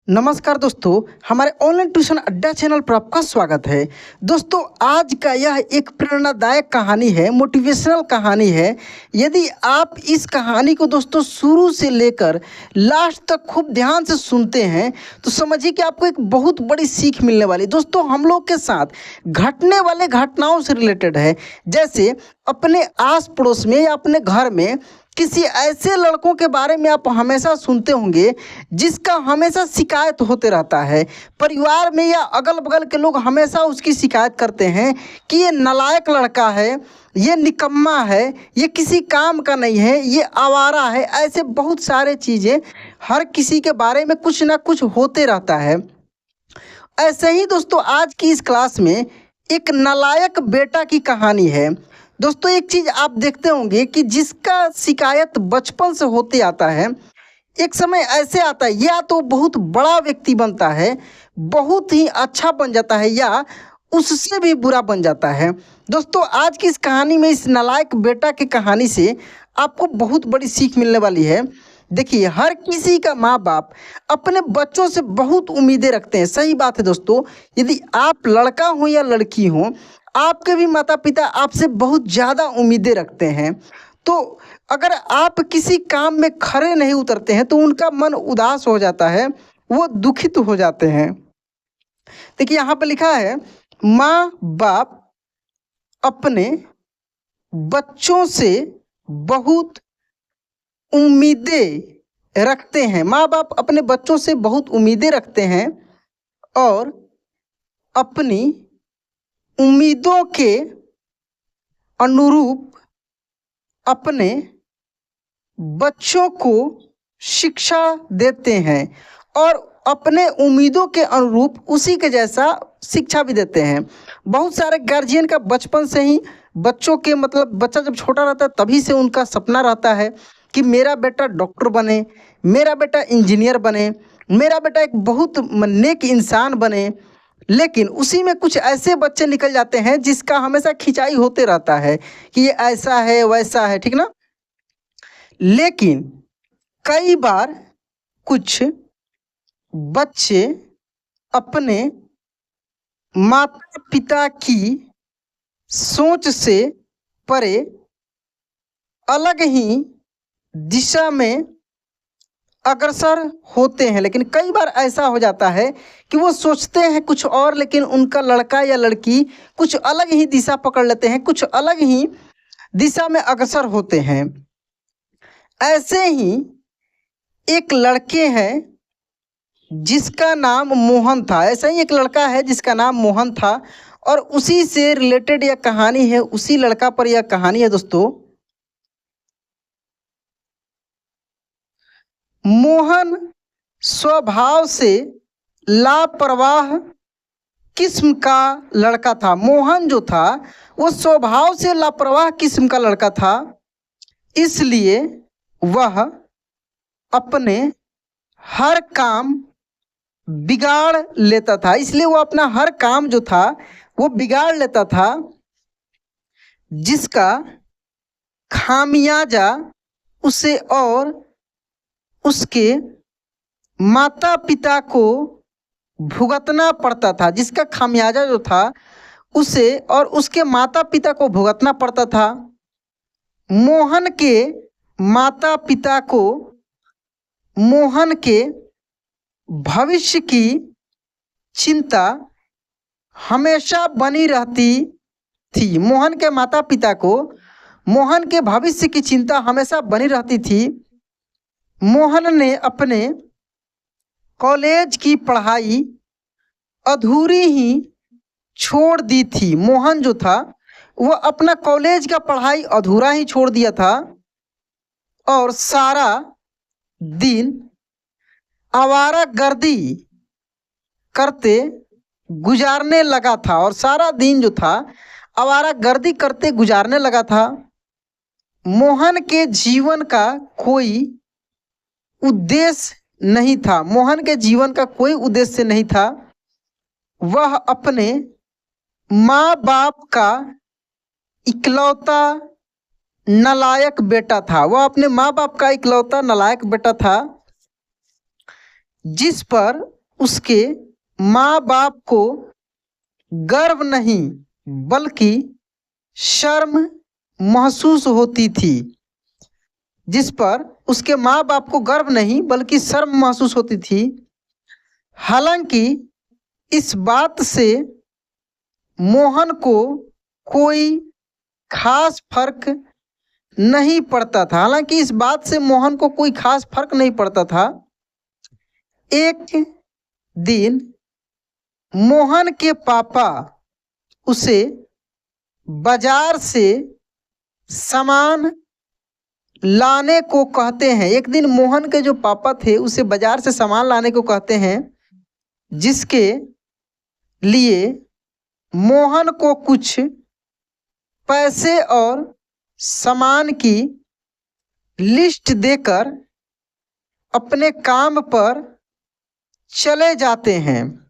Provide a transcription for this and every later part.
नमस्कार दोस्तों, हमारे ऑनलाइन ट्यूशन अड्डा चैनल पर आपका स्वागत है। दोस्तों, आज का यह एक प्रेरणादायक कहानी है, मोटिवेशनल कहानी है। यदि आप इस कहानी को दोस्तों शुरू से लेकर लास्ट तक खूब ध्यान से सुनते हैं तो समझिए कि आपको एक बहुत बड़ी सीख मिलने वाली है। दोस्तों, हम लोग के साथ घटने वाले घटनाओं से रिलेटेड है। जैसे अपने आस पड़ोस में या अपने घर में किसी ऐसे लड़कों के बारे में आप हमेशा सुनते होंगे जिसका हमेशा शिकायत होते रहता है। परिवार में या अगल बगल के लोग हमेशा उसकी शिकायत करते हैं कि ये नालायक लड़का है, ये निकम्मा है, ये किसी काम का नहीं है, ये आवारा है। ऐसे बहुत सारे चीज़ें हर किसी के बारे में कुछ ना कुछ होते रहता है। ऐसे ही दोस्तों, आज की इस क्लास में एक नालायक बेटा की कहानी है। दोस्तों, एक चीज़ आप देखते होंगे कि जिसका शिकायत बचपन से होते आता है, एक समय ऐसे आता है या तो बहुत बड़ा व्यक्ति बनता है, बहुत ही अच्छा बन जाता है, या उससे भी बुरा बन जाता है। दोस्तों, आज की इस कहानी में, इस नालायक बेटा की कहानी से आपको बहुत बड़ी सीख मिलने वाली है। देखिए, हर किसी का माँ बाप अपने बच्चों से बहुत उम्मीदें रखते हैं। सही बात है दोस्तों, यदि आप लड़का हो या लड़की हो, आपके भी माता पिता आपसे बहुत ज़्यादा उम्मीदें रखते हैं। तो अगर आप किसी काम में खरे नहीं उतरते हैं तो उनका मन उदास हो जाता है, वो दुखित हो जाते हैं। देखिए, यहाँ पे लिखा है, माँ बाप अपने बच्चों से बहुत उम्मीदें रखते हैं। माँ बाप अपने बच्चों से बहुत उम्मीदें रखते हैं और अपनी उम्मीदों के अनुरूप अपने बच्चों को शिक्षा देते हैं और अपने उम्मीदों के अनुरूप उसी के जैसा शिक्षा भी देते हैं। बहुत सारे गार्जियन का बचपन से ही बच्चों के बच्चा जब छोटा रहता है तभी से उनका सपना रहता है कि मेरा बेटा डॉक्टर बने, मेरा बेटा इंजीनियर बने, मेरा बेटा एक बहुत नेक इंसान बने। लेकिन उसी में कुछ ऐसे बच्चे निकल जाते हैं जिसका हमेशा खिंचाई होते रहता है कि ये ऐसा है वैसा है, ठीक ना। लेकिन कई बार कुछ बच्चे अपने माता पिता की सोच से परे अलग ही दिशा में अग्रसर होते हैं। लेकिन कई बार ऐसा हो जाता है कि वो सोचते हैं कुछ और, लेकिन उनका लड़का या लड़की कुछ अलग ही दिशा पकड़ लेते हैं, कुछ अलग ही दिशा में अग्रसर होते हैं। ऐसे ही एक लड़के हैं जिसका नाम मोहन था। ऐसा ही एक लड़का है जिसका नाम मोहन था और उसी से रिलेटेड यह कहानी है, उसी लड़का पर यह कहानी है। दोस्तों, मोहन स्वभाव से लापरवाह किस्म का लड़का था। मोहन जो था वो स्वभाव से लापरवाह किस्म का लड़का था, इसलिए वह अपने हर काम बिगाड़ लेता था। इसलिए वो अपना हर काम जो था वो बिगाड़ लेता था, जिसका खामियाजा उसे और उसके माता पिता को भुगतना पड़ता था। जिसका खामियाजा जो था उसे और उसके माता पिता को भुगतना पड़ता था। मोहन के माता पिता को मोहन के भविष्य की चिंता हमेशा बनी रहती थी। मोहन के माता पिता को मोहन के भविष्य की चिंता हमेशा बनी रहती थी। मोहन ने अपने कॉलेज की पढ़ाई अधूरी ही छोड़ दी थी। मोहन जो था वो अपना कॉलेज का पढ़ाई अधूरा ही छोड़ दिया था और सारा दिन आवारागर्दी करते गुजारने लगा था। और सारा दिन जो था आवारागर्दी करते गुजारने लगा था। मोहन के जीवन का कोई उद्देश्य नहीं था। मोहन के जीवन का कोई उद्देश्य नहीं था। वह अपने माँ बाप का इकलौता नालायक बेटा था। वह अपने माँ बाप का इकलौता नालायक बेटा था, जिस पर उसके माँ बाप को गर्व नहीं बल्कि शर्म महसूस होती थी। जिस पर उसके माँ बाप को गर्व नहीं बल्कि शर्म महसूस होती थी। हालांकि इस बात से मोहन को कोई खास फर्क नहीं पड़ता था। हालांकि इस बात से मोहन को कोई खास फर्क नहीं पड़ता था। एक दिन मोहन के पापा उसे बाजार से सामान लाने को कहते हैं। एक दिन मोहन के जो पापा थे उसे बाजार से सामान लाने को कहते हैं, जिसके लिए मोहन को कुछ पैसे और सामान की लिस्ट देकर अपने काम पर चले जाते हैं।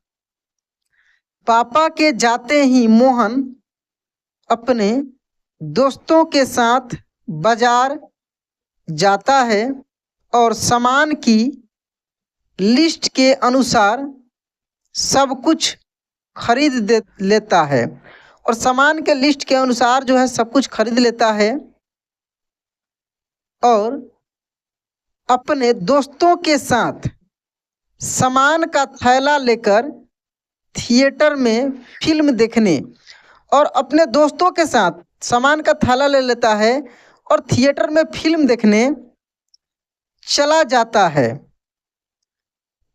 पापा के जाते ही मोहन अपने दोस्तों के साथ बाजार जाता है और सामान की लिस्ट के अनुसार सब कुछ खरीद लेता है और सामान के लिस्ट के अनुसार जो है सब कुछ खरीद लेता है और अपने दोस्तों के साथ सामान का थैला लेकर थिएटर में फिल्म देखने और अपने दोस्तों के साथ सामान का थैला ले लेता है और थिएटर में फिल्म देखने चला जाता है।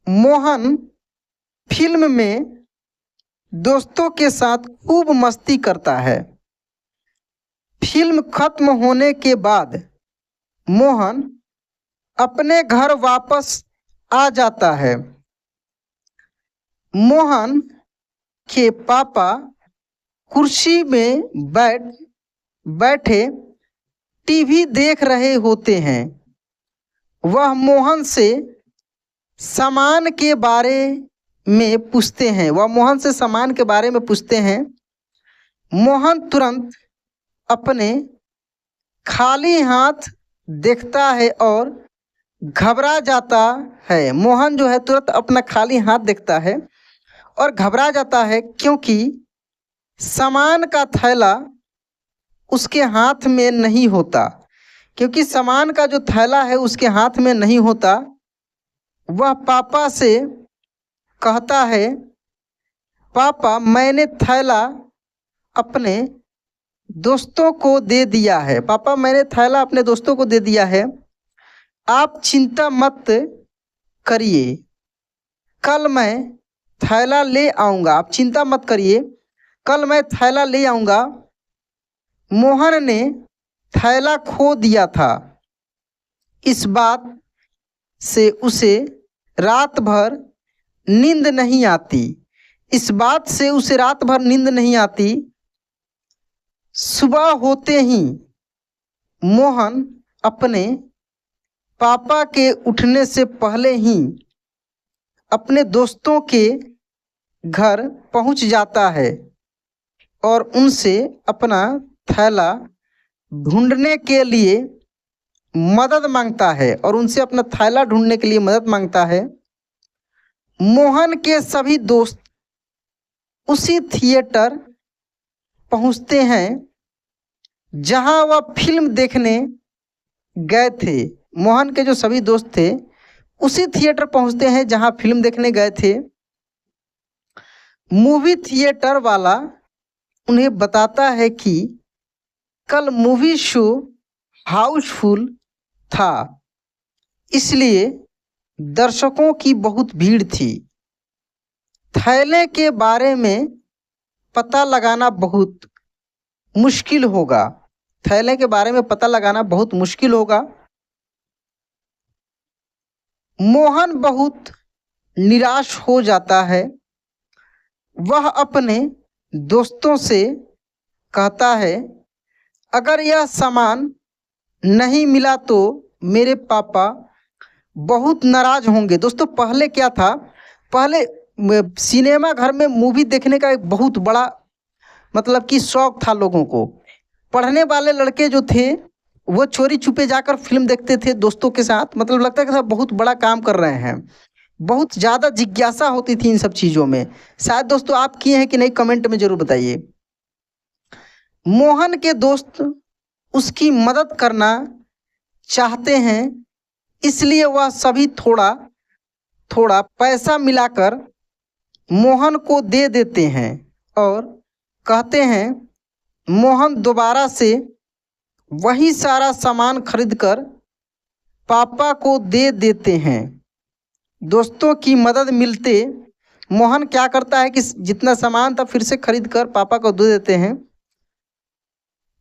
मोहन फिल्म में दोस्तों के साथ खूब मस्ती करता है। फिल्म खत्म होने के बाद मोहन अपने घर वापस आ जाता है। मोहन के पापा कुर्सी में बैठे टीवी देख रहे होते हैं। वह मोहन से सामान के बारे में पूछते हैं। मोहन तुरंत अपने खाली हाथ देखता है और घबरा जाता है। मोहन जो है तुरंत अपना खाली हाथ देखता है और घबरा जाता है, क्योंकि सामान का थैला उसके हाथ में नहीं होता। सामान का जो थैला है उसके हाथ में नहीं होता। वह पापा से कहता है, पापा मैंने थैला अपने दोस्तों को दे दिया है। आप चिंता मत करिए, कल मैं थैला ले आऊँगा। मोहन ने थैला खो दिया था। इस बात से उसे रात भर नींद नहीं आती। सुबह होते ही मोहन अपने पापा के उठने से पहले ही अपने दोस्तों के घर पहुंच जाता है और उनसे अपना थैला ढूंढने के लिए मदद मांगता है। मोहन के सभी दोस्त उसी थिएटर पहुंचते हैं जहां वह फिल्म देखने गए थे। मोहन के जो सभी दोस्त थे उसी थिएटर पहुंचते हैं जहां फिल्म देखने गए थे। मूवी थिएटर वाला उन्हें बताता है कि कल मूवी शो हाउसफुल था, इसलिए दर्शकों की बहुत भीड़ थी। थैले के बारे में पता लगाना बहुत मुश्किल होगा। मोहन बहुत निराश हो जाता है। वह अपने दोस्तों से कहता है, अगर यह सामान नहीं मिला तो मेरे पापा बहुत नाराज होंगे। दोस्तों पहले क्या था, पहले सिनेमा घर में मूवी देखने का एक बहुत बड़ा शौक था लोगों को। पढ़ने वाले लड़के जो थे वो चोरी छुपे जाकर फिल्म देखते थे दोस्तों के साथ। लगता है कि बहुत बड़ा काम कर रहे हैं। बहुत ज़्यादा जिज्ञासा होती थी इन सब चीज़ों में। शायद दोस्तों आप किए हैं कि नहीं, कमेंट में ज़रूर बताइए। मोहन के दोस्त उसकी मदद करना चाहते हैं, इसलिए वह सभी थोड़ा थोड़ा पैसा मिलाकर मोहन को दे देते हैं और कहते हैं मोहन दोबारा से वही सारा सामान खरीदकर पापा को दे देते हैं। दोस्तों की मदद मिलते मोहन क्या करता है कि जितना सामान था फिर से खरीद कर पापा को दे देते हैं।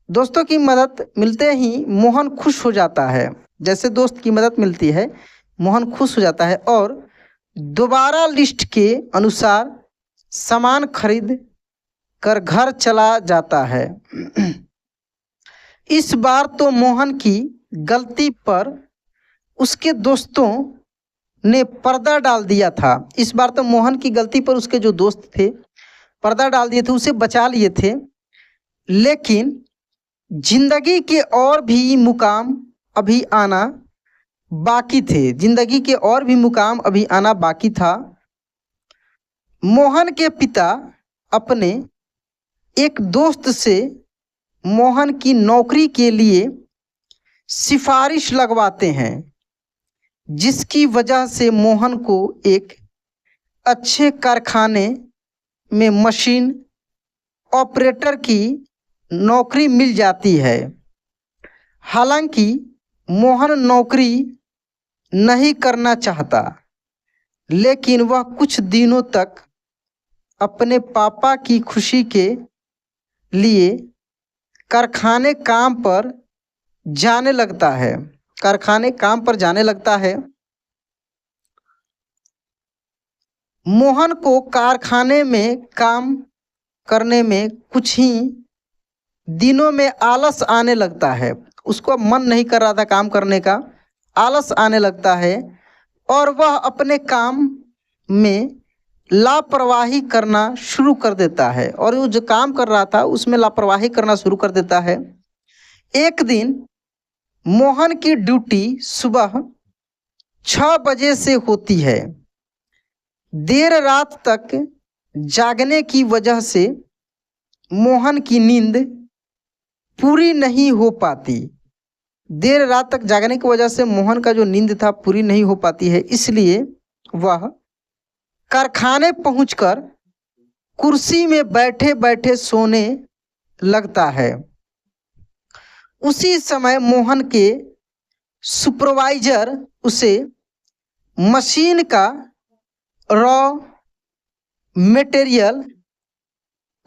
दोस्तों की मदद मिलते ही मोहन खुश हो जाता है। जैसे दोस्त की मदद मिलती है मोहन खुश हो जाता है और दोबारा लिस्ट के अनुसार सामान खरीद कर घर चला जाता है। इस बार तो मोहन की गलती पर उसके दोस्तों ने पर्दा डाल दिया था। इस बार तो मोहन की गलती पर उसके जो दोस्त थे पर्दा डाल दिए थे, उसे बचा लिए थे। लेकिन जिंदगी के और भी मुकाम अभी आना बाकी थे। जिंदगी के और भी मुकाम अभी आना बाकी था। मोहन के पिता अपने एक दोस्त से मोहन की नौकरी के लिए सिफारिश लगवाते हैं, जिसकी वजह से मोहन को एक अच्छे कारखाने में मशीन ऑपरेटर की नौकरी मिल जाती है। हालांकि मोहन नौकरी नहीं करना चाहता, लेकिन वह कुछ दिनों तक अपने पापा की खुशी के लिए कारखाने काम पर जाने लगता है। कारखाने काम पर जाने लगता है। मोहन को कारखाने में काम करने में कुछ ही दिनों में आलस आने लगता है। उसको मन नहीं कर रहा था काम करने का, आलस आने लगता है और वह अपने काम में लापरवाही करना शुरू कर देता है और वो जो काम कर रहा था उसमें लापरवाही करना शुरू कर देता है। एक दिन मोहन की ड्यूटी सुबह 6 बजे से होती है। देर रात तक जागने की वजह से मोहन की नींद पूरी नहीं हो पाती। देर रात तक जागने की वजह से मोहन का जो नींद था पूरी नहीं हो पाती है, इसलिए वह कारखाने पहुंचकर कुर्सी में बैठे बैठे सोने लगता है। उसी समय मोहन के सुपरवाइजर उसे मशीन का रॉ मटेरियल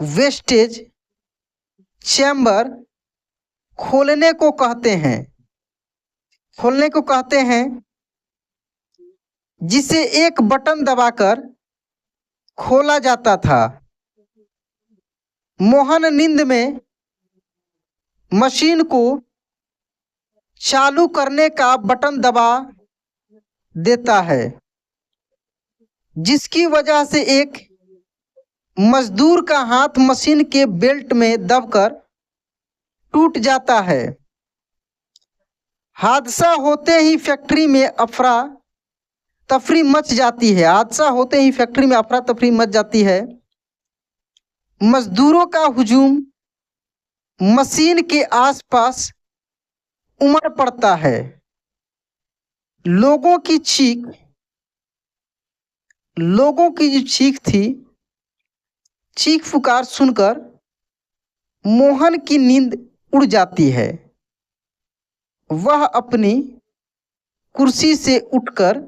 वेस्टेज चैम्बर खोलने को कहते हैं, जिसे एक बटन दबाकर खोला जाता था। मोहन नींद में मशीन को चालू करने का बटन दबा देता है, जिसकी वजह से एक मजदूर का हाथ मशीन के बेल्ट में दबकर टूट जाता है। हादसा होते ही फैक्ट्री में अफरा तफरी मच जाती है। हादसा होते ही फैक्ट्री में अफरा तफरी मच जाती है। मजदूरों का हुजूम मशीन के आसपास उमड़ पड़ता है। लोगों की जो चीख थी, चीख पुकार सुनकर मोहन की नींद उड़ जाती है। वह अपनी कुर्सी से उठकर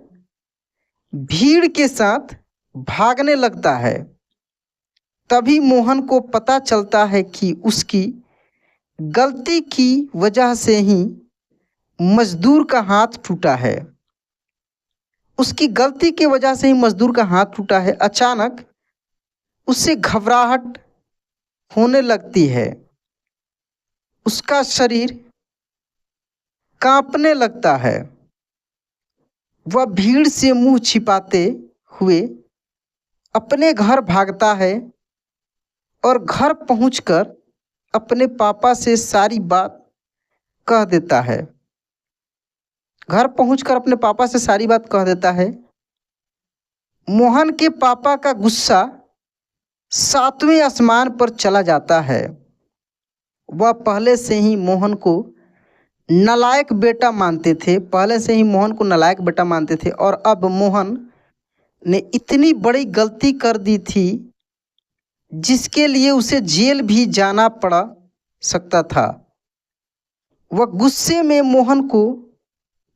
भीड़ के साथ भागने लगता है। तभी मोहन को पता चलता है कि उसकी गलती की वजह से ही मजदूर का हाथ टूटा है। उसकी गलती की वजह से ही मजदूर का हाथ टूटा है। अचानक उससे घबराहट होने लगती है। उसका शरीर कांपने लगता है। वह भीड़ से मुंह छिपाते हुए अपने घर भागता है और घर पहुंचकर अपने पापा से सारी बात कह देता है। घर पहुंचकर अपने पापा से सारी बात कह देता है। मोहन के पापा का गुस्सा सातवें आसमान पर चला जाता है। वह पहले से ही मोहन को नालायक बेटा मानते थे, पहले से ही मोहन को नालायक बेटा मानते थे, और अब मोहन ने इतनी बड़ी गलती कर दी थी जिसके लिए उसे जेल भी जाना पड़ सकता था। वह गुस्से में मोहन को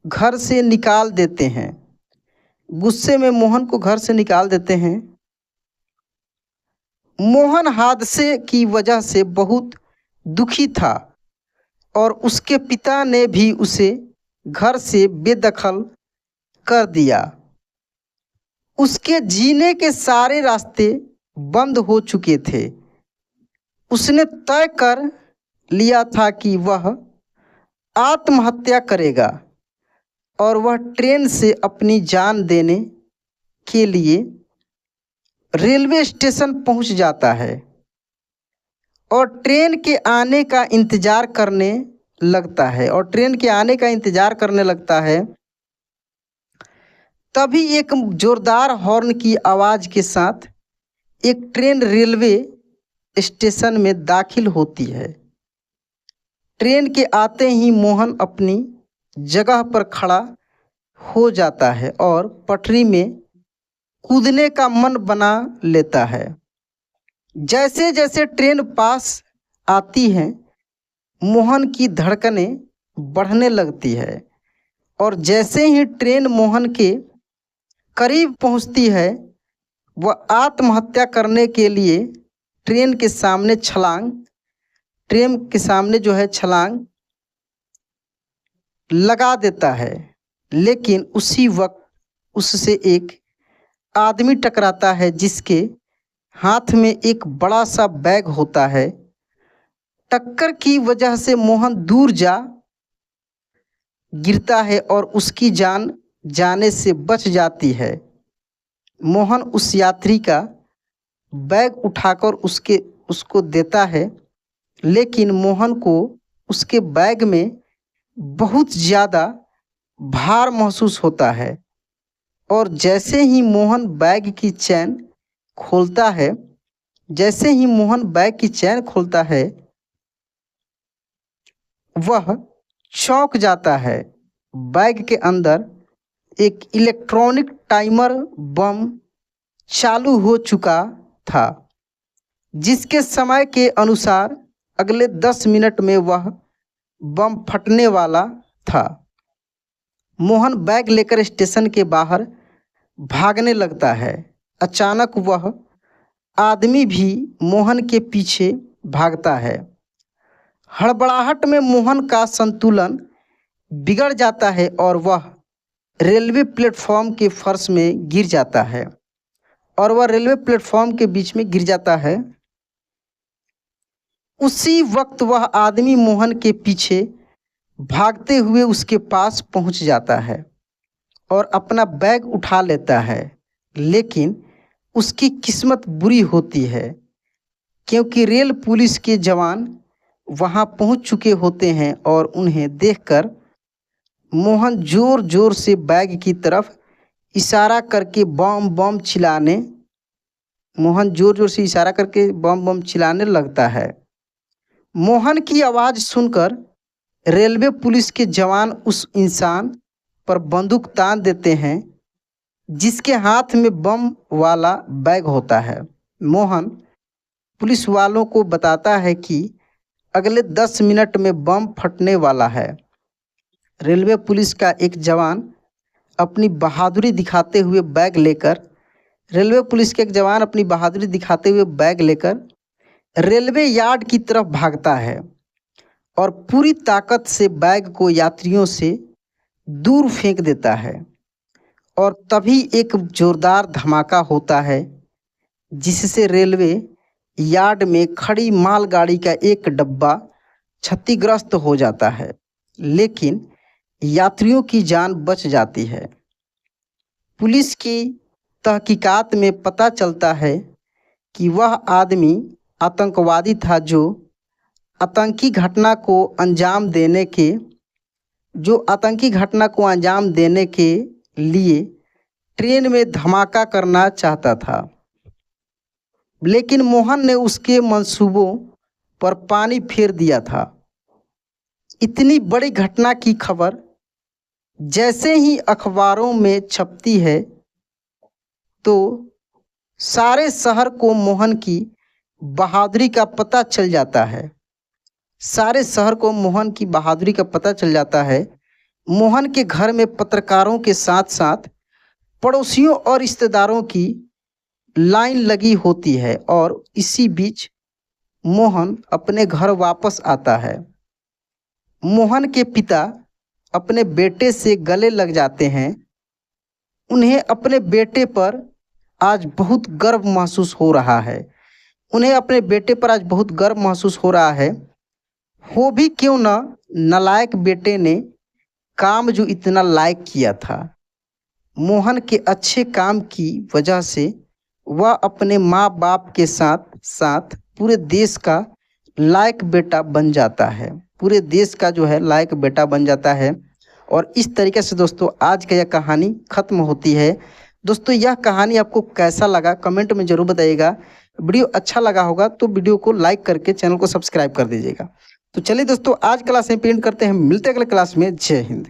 घर से निकाल देते हैं, गुस्से में मोहन को घर से निकाल देते हैं। मोहन हादसे की वजह से बहुत दुखी था और उसके पिता ने भी उसे घर से बेदखल कर दिया। उसके जीने के सारे रास्ते बंद हो चुके थे। उसने तय कर लिया था कि वह आत्महत्या करेगा और वह ट्रेन से अपनी जान देने के लिए रेलवे स्टेशन पहुंच जाता है और ट्रेन के आने का इंतज़ार करने लगता है तभी एक जोरदार हॉर्न की आवाज़ के साथ एक ट्रेन रेलवे स्टेशन में दाखिल होती है। ट्रेन के आते ही मोहन अपनी जगह पर खड़ा हो जाता है और पटरी में कूदने का मन बना लेता है। जैसे जैसे ट्रेन पास आती है मोहन की धड़कनें बढ़ने लगती है और जैसे ही ट्रेन मोहन के करीब पहुंचती है वह आत्महत्या करने के लिए ट्रेन के सामने छलांग लगा देता है। लेकिन उसी वक्त उससे एक आदमी टकराता है जिसके हाथ में एक बड़ा सा बैग होता है। टक्कर की वजह से मोहन दूर जा गिरता है और उसकी जान जाने से बच जाती है। मोहन उस यात्री का बैग उठाकर उसको देता है, लेकिन मोहन को उसके बैग में बहुत ज़्यादा भार महसूस होता है और जैसे ही मोहन बैग की चैन खोलता है वह चौंक जाता है। बैग के अंदर एक इलेक्ट्रॉनिक टाइमर बम चालू हो चुका था, जिसके समय के अनुसार अगले 10 मिनट में वह बम फटने वाला था। मोहन बैग लेकर स्टेशन के बाहर भागने लगता है। अचानक वह आदमी भी मोहन के पीछे भागता है। हड़बड़ाहट में मोहन का संतुलन बिगड़ जाता है और वह रेलवे प्लेटफॉर्म के फर्श में गिर जाता है उसी वक्त वह आदमी मोहन के पीछे भागते हुए उसके पास पहुंच जाता है और अपना बैग उठा लेता है। लेकिन उसकी किस्मत बुरी होती है क्योंकि रेल पुलिस के जवान वहां पहुंच चुके होते हैं और उन्हें देखकर मोहन जोर जोर से बैग की तरफ इशारा करके बम चिल्लाने लगता है। मोहन की आवाज़ सुनकर रेलवे पुलिस के जवान उस इंसान पर बंदूक तान देते हैं जिसके हाथ में बम वाला बैग होता है। मोहन पुलिस वालों को बताता है कि अगले 10 मिनट में बम फटने वाला है। रेलवे पुलिस का एक जवान अपनी बहादुरी दिखाते हुए बैग लेकर रेलवे यार्ड की तरफ भागता है और पूरी ताकत से बैग को यात्रियों से दूर फेंक देता है और तभी एक जोरदार धमाका होता है जिससे रेलवे यार्ड में खड़ी मालगाड़ी का एक डब्बा क्षतिग्रस्त हो जाता है, लेकिन यात्रियों की जान बच जाती है। पुलिस की तहकीकात में पता चलता है कि वह आदमी आतंकवादी था जो आतंकी घटना को अंजाम देने के लिए ट्रेन में धमाका करना चाहता था, लेकिन मोहन ने उसके मंसूबों पर पानी फेर दिया था। इतनी बड़ी घटना की खबर जैसे ही अखबारों में छपती है तो सारे शहर को मोहन की बहादुरी का पता चल जाता है। सारे शहर को मोहन की बहादुरी का पता चल जाता है। मोहन के घर में पत्रकारों के साथ साथ पड़ोसियों और रिश्तेदारों की लाइन लगी होती है और इसी बीच मोहन अपने घर वापस आता है। मोहन के पिता अपने बेटे से गले लग जाते हैं। उन्हें अपने बेटे पर आज बहुत गर्व महसूस हो रहा है। उन्हें अपने बेटे पर आज बहुत गर्व महसूस हो रहा है। हो भी क्यों ना, नालायक बेटे ने काम जो इतना लायक किया था। मोहन के अच्छे काम की वजह से वह अपने माँ बाप के साथ साथ पूरे देश का लायक बेटा बन जाता है। पूरे देश का जो है लायक बेटा बन जाता है। और इस तरीके से दोस्तों आज का यह कहानी ख़त्म होती है। दोस्तों यह कहानी आपको कैसा लगा कमेंट में ज़रूर बताइएगा। वीडियो अच्छा लगा होगा तो वीडियो को लाइक करके चैनल को सब्सक्राइब कर दीजिएगा। तो चलिए दोस्तों आज क्लास में पेंट करते हैं, मिलते हैं अगले क्लास में। जय हिंद।